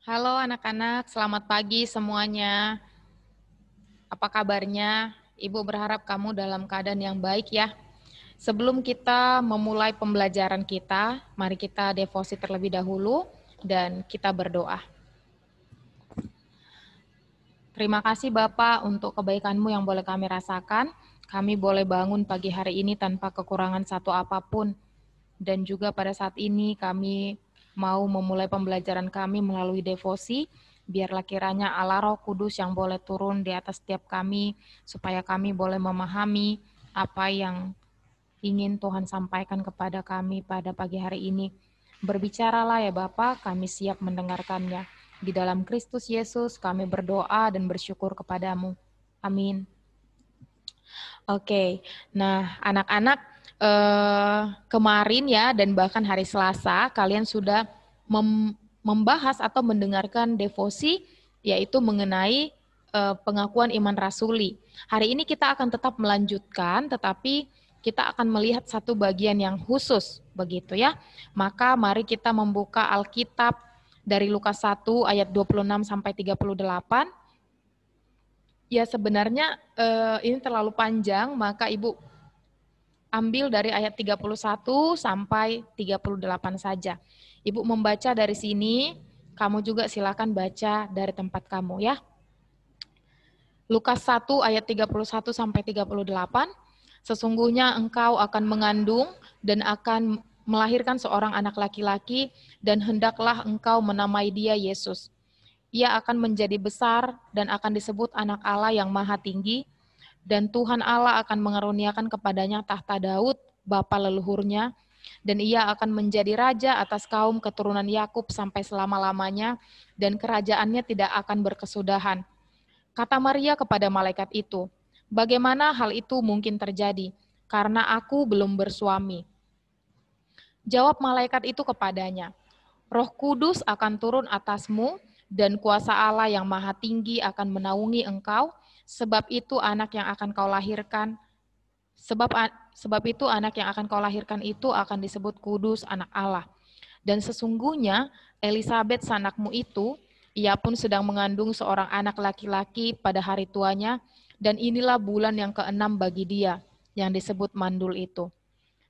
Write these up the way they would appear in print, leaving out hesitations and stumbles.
Halo anak-anak, selamat pagi semuanya. Apa kabarnya? Ibu berharap kamu dalam keadaan yang baik ya. Sebelum kita memulai pembelajaran kita, mari kita devosi terlebih dahulu dan kita berdoa. Terima kasih Bapak untuk kebaikan-Mu yang boleh kami rasakan. Kami boleh bangun pagi hari ini tanpa kekurangan satu apapun. Dan juga pada saat ini kami mau memulai pembelajaran kami melalui devosi. Biarlah kiranya Allah Roh Kudus yang boleh turun di atas setiap kami, supaya kami boleh memahami apa yang ingin Tuhan sampaikan kepada kami pada pagi hari ini. Berbicaralah ya Bapa, kami siap mendengarkannya. Di dalam Kristus Yesus kami berdoa dan bersyukur kepadamu. Amin. Oke, nah anak-anak kemarin ya dan bahkan hari Selasa kalian sudah membahas atau mendengarkan devosi yaitu mengenai pengakuan iman rasuli. Hari ini kita akan tetap melanjutkan tetapi kita akan melihat satu bagian yang khusus begitu ya. Maka mari kita membuka Alkitab dari Lukas 1 ayat 26 sampai 38. Ya sebenarnya ini terlalu panjang, maka Ibu ambil dari ayat 31 sampai 38 saja. Ibu membaca dari sini, kamu juga silakan baca dari tempat kamu ya. Lukas 1 ayat 31 sampai 38, sesungguhnya engkau akan mengandung dan akan melahirkan seorang anak laki-laki dan hendaklah engkau menamai dia Yesus. Ia akan menjadi besar dan akan disebut anak Allah yang maha tinggi, dan Tuhan Allah akan mengaruniakan kepadanya tahta Daud, bapa leluhurnya, dan ia akan menjadi raja atas kaum keturunan Yakub sampai selama-lamanya, dan kerajaannya tidak akan berkesudahan. Kata Maria kepada malaikat itu, bagaimana hal itu mungkin terjadi? Karena aku belum bersuami. Jawab malaikat itu kepadanya, Roh Kudus akan turun atasmu, dan kuasa Allah yang maha tinggi akan menaungi engkau, sebab itu anak yang akan kau lahirkan, sebab itu anak yang akan kau lahirkan itu akan disebut kudus anak Allah. Dan sesungguhnya Elisabet sanakmu itu, ia pun sedang mengandung seorang anak laki-laki pada hari tuanya, dan inilah bulan yang ke-6 bagi dia, yang disebut mandul itu.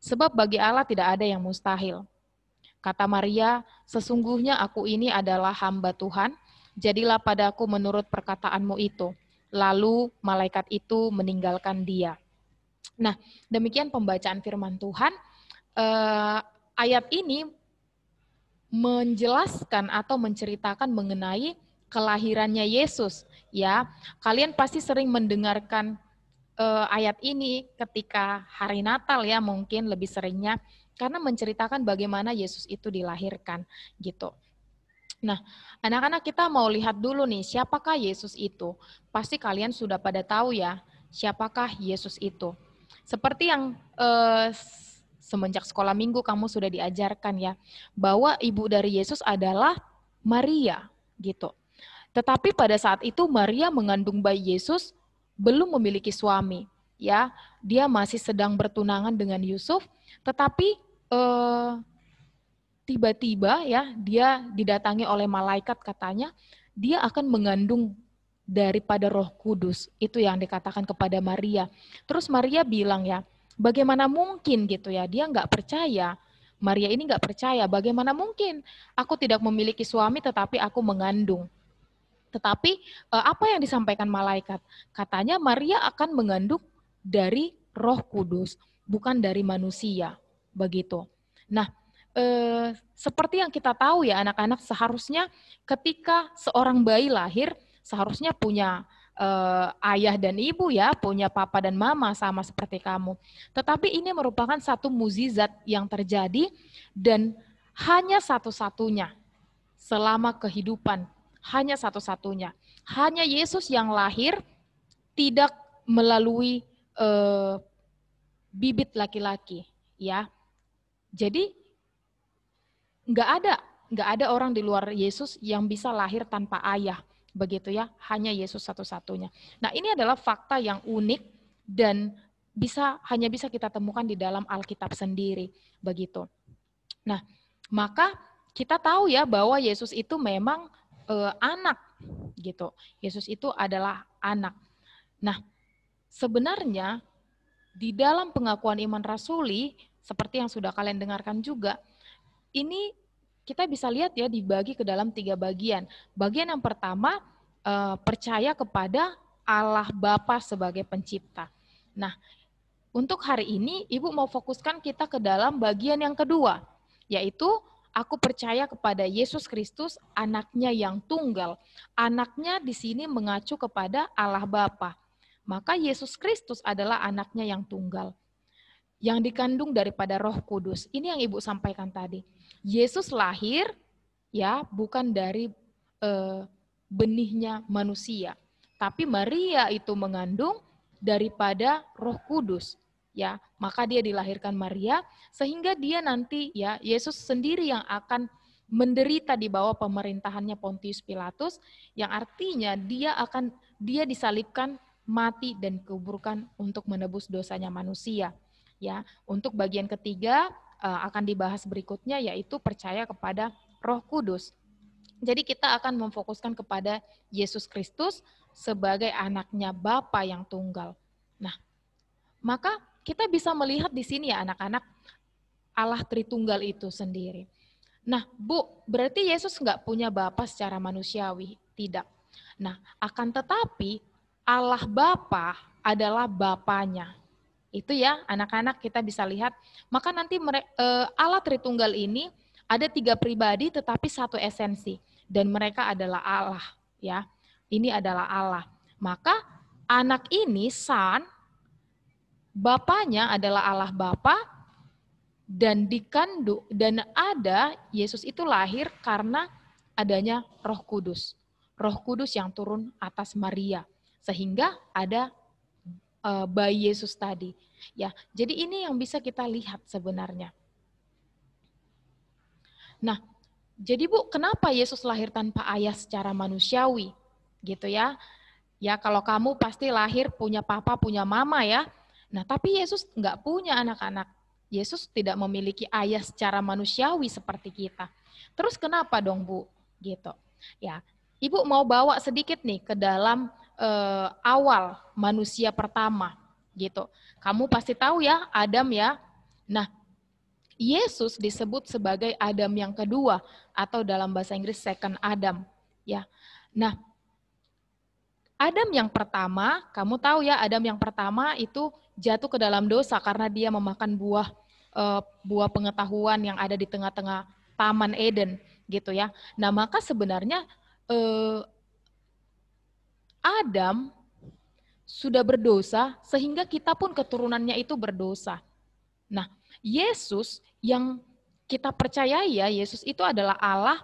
Sebab bagi Allah tidak ada yang mustahil. Kata Maria, sesungguhnya aku ini adalah hamba Tuhan, jadilah padaku menurut perkataanmu itu. Lalu malaikat itu meninggalkan dia. Nah, demikian pembacaan firman Tuhan. Ayat ini menjelaskan atau menceritakan mengenai kelahirannya Yesus. Ya, kalian pasti sering mendengarkan ayat ini ketika hari Natal ya, mungkin lebih seringnya karena menceritakan bagaimana Yesus itu dilahirkan gitu. Nah, anak-anak kita mau lihat dulu nih, siapakah Yesus itu? Pasti kalian sudah pada tahu ya, siapakah Yesus itu. Seperti yang semenjak sekolah minggu kamu sudah diajarkan ya, bahwa ibu dari Yesus adalah Maria gitu. Tetapi pada saat itu Maria mengandung bayi Yesus belum memiliki suami, ya. Dia masih sedang bertunangan dengan Yusuf, tetapi tiba-tiba ya dia didatangi oleh malaikat, katanya dia akan mengandung daripada Roh Kudus. Itu yang dikatakan kepada Maria. Terus Maria bilang ya, bagaimana mungkin gitu ya, dia nggak percaya. Maria ini nggak percaya, bagaimana mungkin aku tidak memiliki suami tetapi aku mengandung. Tetapi apa yang disampaikan malaikat? Katanya Maria akan mengandung dari Roh Kudus, bukan dari manusia. Begitu. Nah, seperti yang kita tahu ya anak-anak, seharusnya ketika seorang bayi lahir, seharusnya punya ayah dan ibu ya, punya papa dan mama sama seperti kamu. Tetapi ini merupakan satu mukjizat yang terjadi dan hanya satu-satunya selama kehidupan, hanya satu-satunya. Hanya Yesus yang lahir tidak melalui bibit laki-laki, ya. Jadi nggak ada orang di luar Yesus yang bisa lahir tanpa ayah, begitu ya. Hanya Yesus satu-satunya. Nah, ini adalah fakta yang unik dan hanya bisa kita temukan di dalam Alkitab sendiri, begitu. Nah, maka kita tahu ya bahwa Yesus itu memang anak gitu. Yesus itu adalah anak. Nah, sebenarnya di dalam pengakuan iman rasuli, seperti yang sudah kalian dengarkan juga, ini kita bisa lihat ya dibagi ke dalam 3 bagian. Bagian yang pertama, percaya kepada Allah Bapa sebagai pencipta. Nah, untuk hari ini Ibu mau fokuskan kita ke dalam bagian yang kedua, yaitu aku percaya kepada Yesus Kristus, anaknya yang tunggal. Anaknya di sini mengacu kepada Allah Bapa. Maka Yesus Kristus adalah anaknya yang tunggal, yang dikandung daripada Roh Kudus. Ini yang Ibu sampaikan tadi. Yesus lahir ya bukan dari benihnya manusia, tapi Maria itu mengandung daripada Roh Kudus. Ya, maka dia dilahirkan Maria sehingga dia nanti ya Yesus sendiri yang akan menderita di bawah pemerintahannya Pontius Pilatus, yang artinya dia disalibkan, mati dan dikuburkan untuk menebus dosanya manusia. Ya, untuk bagian ketiga akan dibahas berikutnya, yaitu percaya kepada Roh Kudus. Jadi kita akan memfokuskan kepada Yesus Kristus sebagai anaknya Bapa yang tunggal. Nah, maka kita bisa melihat di sini ya anak-anak, Allah Tritunggal itu sendiri. Nah, Bu, berarti Yesus nggak punya Bapa secara manusiawi? Tidak. Nah, akan tetapi Allah Bapa adalah Bapanya. Itu ya anak-anak kita bisa lihat. Maka nanti Allah Tritunggal ini ada 3 pribadi tetapi satu esensi. Dan mereka adalah Allah. Ya, ini adalah Allah. Maka anak ini, Son, Bapanya adalah Allah Bapa, dan dikandung, dan ada Yesus itu lahir karena adanya Roh Kudus. Roh Kudus yang turun atas Maria. Sehingga ada bayi Yesus tadi. Ya, jadi ini yang bisa kita lihat sebenarnya. Nah, jadi Bu, kenapa Yesus lahir tanpa ayah secara manusiawi? Gitu ya. Ya, kalau kamu pasti lahir punya papa, punya mama ya. Nah, tapi Yesus nggak punya anak-anak. Yesus tidak memiliki ayah secara manusiawi seperti kita. Terus kenapa dong Bu? Gitu. Ya, Ibu mau bawa sedikit nih ke dalam awal manusia pertama. Gitu. Kamu pasti tahu ya, Adam ya. Nah, Yesus disebut sebagai Adam yang kedua atau dalam bahasa Inggris second Adam. Ya. Nah, Adam yang pertama, kamu tahu ya, Adam yang pertama itu jatuh ke dalam dosa karena dia memakan buah pengetahuan yang ada di tengah-tengah Taman Eden, gitu ya. Nah, maka sebenarnya Adam sudah berdosa sehingga kita pun keturunannya itu berdosa. Nah, Yesus yang kita percayai ya, Yesus itu adalah Allah,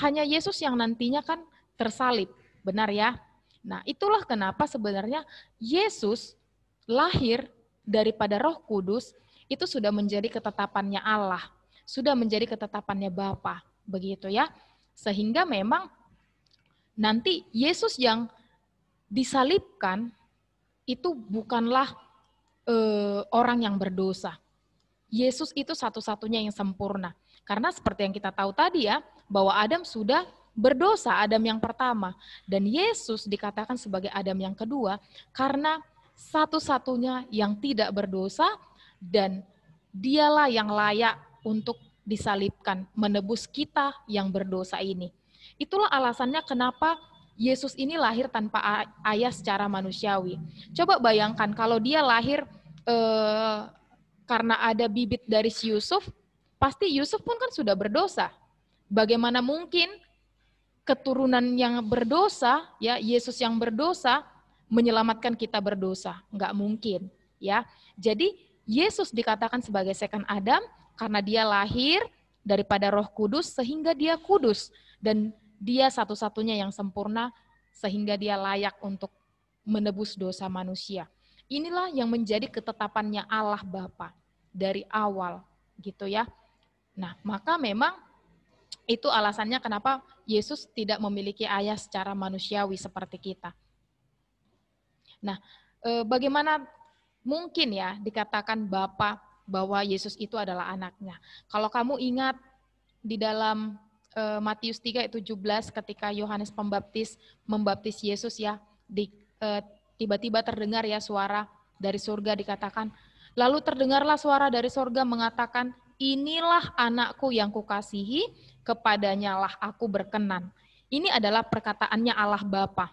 hanya Yesus yang nantinya kan tersalib, benar ya? Nah, itulah kenapa sebenarnya Yesus lahir daripada Roh Kudus itu sudah menjadi ketetapannya Allah, sudah menjadi ketetapannya Bapa, begitu ya. Sehingga memang nanti Yesus yang disalibkan itu bukanlah orang yang berdosa. Yesus itu satu-satunya yang sempurna. Karena seperti yang kita tahu tadi ya, bahwa Adam sudah berdosa, Adam yang pertama. Dan Yesus dikatakan sebagai Adam yang kedua, karena satu-satunya yang tidak berdosa, dan dialah yang layak untuk disalibkan, menebus kita yang berdosa ini. Itulah alasannya kenapa Yesus ini lahir tanpa ayah secara manusiawi. Coba bayangkan kalau dia lahir karena ada bibit dari si Yusuf, pasti Yusuf pun kan sudah berdosa. Bagaimana mungkin keturunan yang berdosa, ya Yesus yang berdosa, menyelamatkan kita berdosa? Enggak mungkin, ya. Jadi Yesus dikatakan sebagai second Adam karena dia lahir daripada Roh Kudus sehingga dia kudus dan dia satu-satunya yang sempurna sehingga dia layak untuk menebus dosa manusia. Inilah yang menjadi ketetapannya Allah Bapa dari awal, gitu ya. Nah, maka memang itu alasannya kenapa Yesus tidak memiliki ayah secara manusiawi seperti kita. Nah, bagaimana mungkin ya dikatakan Bapa bahwa Yesus itu adalah anaknya? Kalau kamu ingat di dalam Matius 3 ayat 17 ketika Yohanes Pembaptis membaptis Yesus ya, tiba-tiba terdengar ya suara dari surga dikatakan, lalu terdengarlah suara dari surga mengatakan, inilah anakku yang kukasihi, kepadanya lah aku berkenan. Ini adalah perkataannya Allah Bapa.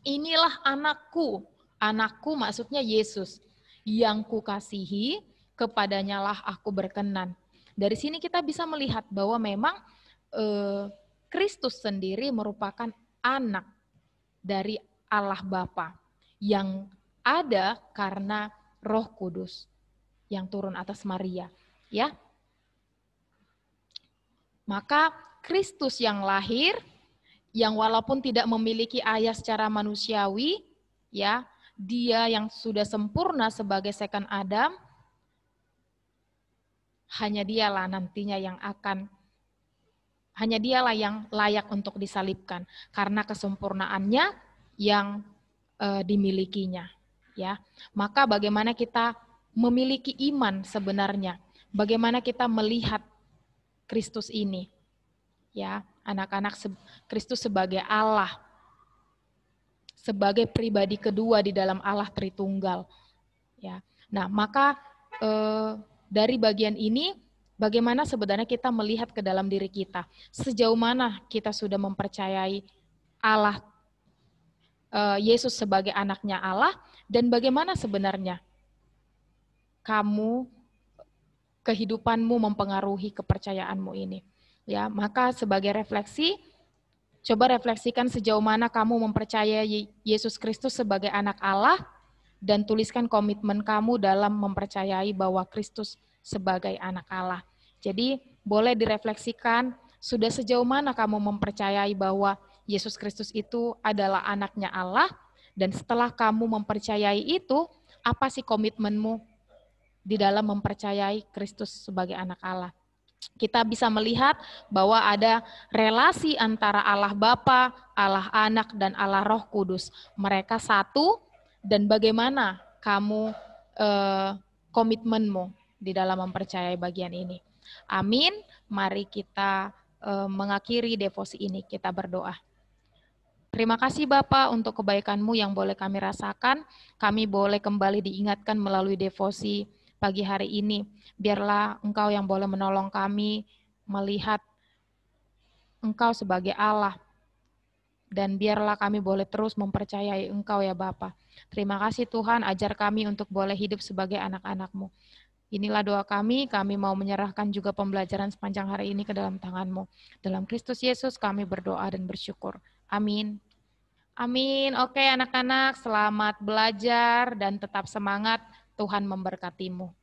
Inilah anakku, anakku maksudnya Yesus, yang kukasihi, kepadanya lah aku berkenan. Dari sini kita bisa melihat bahwa memang Kristus sendiri merupakan anak dari Allah Bapa yang ada karena Roh Kudus yang turun atas Maria, ya. Maka Kristus yang lahir, yang walaupun tidak memiliki ayah secara manusiawi, ya, dia yang sudah sempurna sebagai second Adam, hanya dialah nantinya yang hanya dialah yang layak untuk disalibkan karena kesempurnaannya yang dimilikinya, ya. Maka bagaimana kita memiliki iman sebenarnya? Bagaimana kita melihat Kristus ini? Ya, anak-anak, Kristus sebagai Allah, sebagai pribadi kedua di dalam Allah Tritunggal, ya. Nah, maka dari bagian ini bagaimana sebenarnya kita melihat ke dalam diri kita? Sejauh mana kita sudah mempercayai Allah, Yesus sebagai anaknya Allah, dan bagaimana sebenarnya kamu, kehidupanmu mempengaruhi kepercayaanmu ini? Ya, maka sebagai refleksi, coba refleksikan sejauh mana kamu mempercayai Yesus Kristus sebagai anak Allah, dan tuliskan komitmen kamu dalam mempercayai bahwa Kristus sebagai anak Allah. Jadi boleh direfleksikan, sudah sejauh mana kamu mempercayai bahwa Yesus Kristus itu adalah anaknya Allah, dan setelah kamu mempercayai itu, apa sih komitmenmu di dalam mempercayai Kristus sebagai anak Allah? Kita bisa melihat bahwa ada relasi antara Allah Bapa, Allah Anak, dan Allah Roh Kudus. Mereka satu, dan bagaimana kamu komitmenmu di dalam mempercayai bagian ini. Amin. Mari kita mengakhiri devosi ini, kita berdoa. Terima kasih Bapak untuk kebaikan-Mu yang boleh kami rasakan. Kami boleh kembali diingatkan melalui devosi pagi hari ini. Biarlah Engkau yang boleh menolong kami melihat Engkau sebagai Allah. Dan biarlah kami boleh terus mempercayai Engkau ya Bapa. Terima kasih Tuhan, ajar kami untuk boleh hidup sebagai anak-anak-Mu. Inilah doa kami mau menyerahkan juga pembelajaran sepanjang hari ini ke dalam tangan-Mu. Dalam Kristus Yesus kami berdoa dan bersyukur. Amin. Amin. Oke anak-anak, selamat belajar dan tetap semangat. Tuhan memberkatimu.